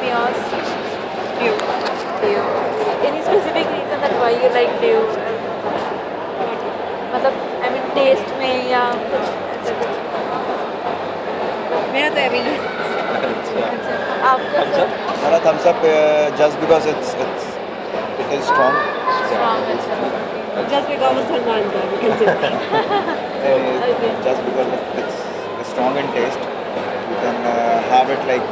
same yours? Dew. Dew. Any specific reason that why you like Dew? मतलब I mean taste में या कुछ ऐसा कुछ? मेरा तो अभी है. अच्छा अच्छा आपका thumbs सर? up मेरा thumbs up just because it is strong. Strong अच्छा. Just because of Salman Khan, you can say. Okay. Just because it's strong in taste. You can have it like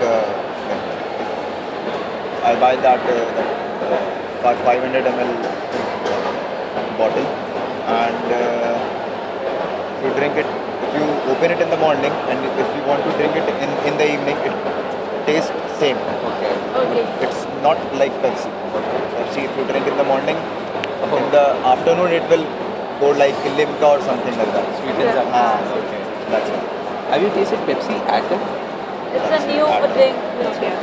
I buy that 500 ml bottle, and if you drink it, if you open it in the morning and if you want to drink it in the evening, it tastes same. okay Okay. It's not like Pepsi. Pepsi, if you drink in the morning, in the afternoon it will go like Limca or something like that. sweetens up Okay, that's it. have you tasted Pepsi Atom It's a new drink which Yeah.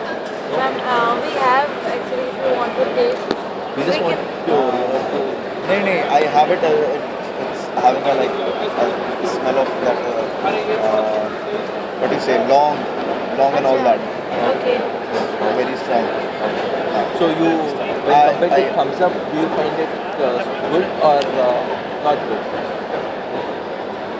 we have actually if you want to taste. we just We want can- to No, I have it. It's having a like a smell of that. What do you say? Long and all that. Okay. Very strong. so you when I- compared to I- thumbs up do you find it good or not good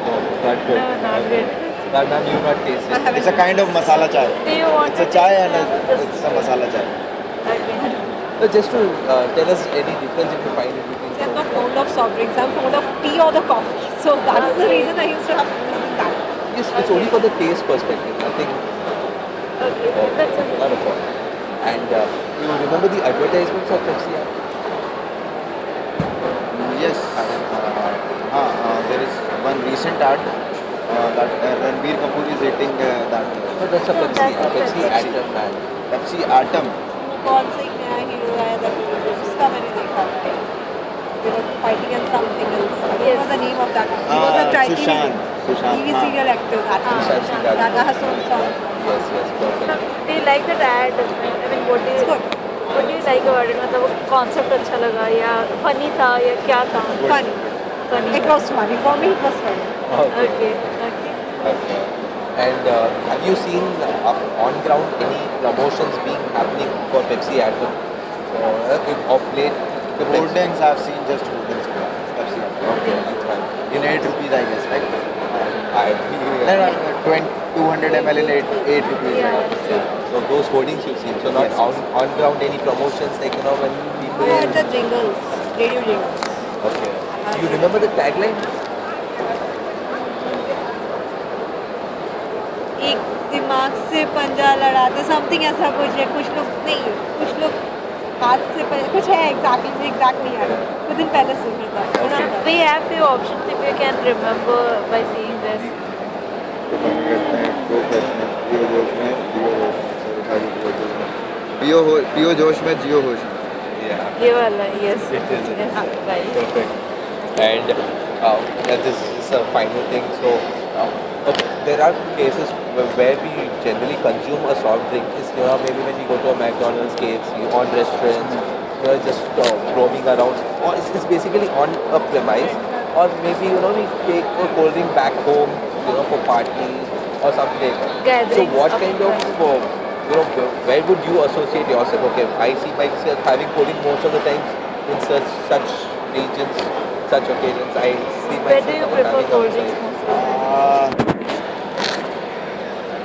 no not good No, not good. that none you not I tasted haven't. It's a kind of masala chai. Do you want It's to a chai taste, and it's a masala chai. Okay. so just to tell us any difference if you find it between See, I'm not both. fond of soft drinks. I'm fond of tea or the coffee. So that's the reason I used to have that. Yes, it's only for the taste perspective, nothing Okay. That's okay. not a problem. And you remember the advertisements of Pepsi? Yes. There is one recent ad that Ranbir Kapoor is eating that No, that's a No, Pepsi. that's a Pepsi Pepsi. Atom man. Pepsi Atom. कौन सा एक नया hero आया था उसका मैंने देखा था. They were fighting and something else. I don't know the name of that. He was a Sushan. TV serial actor. That Sushant Singh Rajput. Raga Hassan song. Yes, perfect. Do you like that ad? I mean, what do It's you good. like about it? मतलब वो concept अच्छा लगा या funny था या क्या था? Funny. Funny. It was funny. For me, it was funny. Okay. Okay. Okay. Okay. And have you seen on ground any promotions being happening for Pepsi Atom? So of late, the Holdings I've seen just holdings. Pepsi Atom. Okay, that's fine. In 8 rupees, I guess, right? I, No, 200 ml in 8 rupees. Yeah. So those hoardings you've seen. So not Yes. on ground any promotions like when people. I heard the jingles. Radio jingles. Okay. You remember the tagline? एक दिमाग से पंजा लड़ाते something ऐसा कुछ है. कुछ लोग नहीं, कुछ लोग हाथ से कुछ है एग्जैक्टली नहीं आ रहा. कुछ दिन पहले सुना था. We have few options if you can remember by seeing this. पियो जोश में जियो होश में. Yeah. ये वाला yes. It is. Yes. Right. Perfect. And this is a final thing. So okay, there are cases where we generally consume a soft drink. Is maybe when we go to a McDonald's, KFC, on restaurants, just roaming around, or it's basically on a premise, or maybe we take a cold drink back home, for parties or something like that. So Gatherings what of kind of where would you associate yourself? Okay, I see myself having cold drink most of the times in such regions, such occasions. I see Where myself do you having prefer cold outside. drinks most of the time?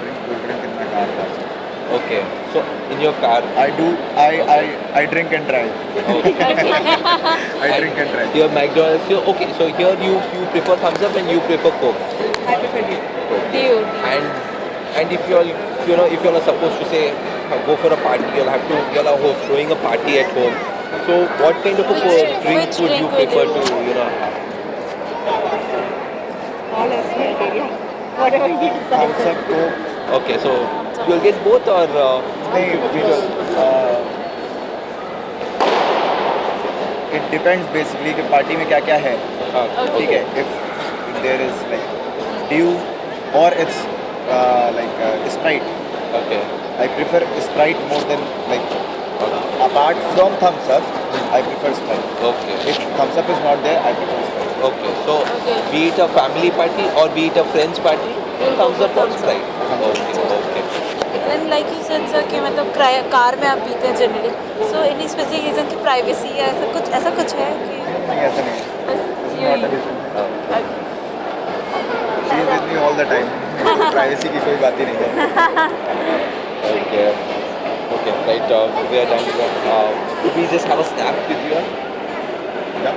Drink cold drink in my car. also. Okay, so in your car, I do. I drink and drive. okay. I drink and drive. Your McDonald's. Okay, so here you prefer thumbs up and you prefer Coke. I prefer it. Dew. And if you're supposed to say go for a party, you'll are throwing a party at home. So what kind of a Which drink drink would you would prefer you- to All is criteria. Whatever you decide. Thumbs up, Coke. Okay, so you'll get both or नहीं, because it depends basically कि party में क्या क्या है. ठीक है. If there is like Dew or it's Sprite. okay. I prefer Sprite more than apart from Thumbs Up, I prefer Sprite. Okay. If Thumbs Up is not there, I prefer Sprite. Okay, so Okay. be it a family party or be it a friends party, You'll thumbs go up for or thumbs Sprite. up. Okay, okay. If then like you said sir कि मतलब car में आप पीते हैं generally, so any specific reason की privacy या ऐसा कुछ है कि नहीं, ऐसा नहीं है। बस Not यही an issue. Okay. She is with me all the time. Privacy की कोई बात ही नहीं है. Okay. Okay, right. We are done. We just have a snack with you. Yeah.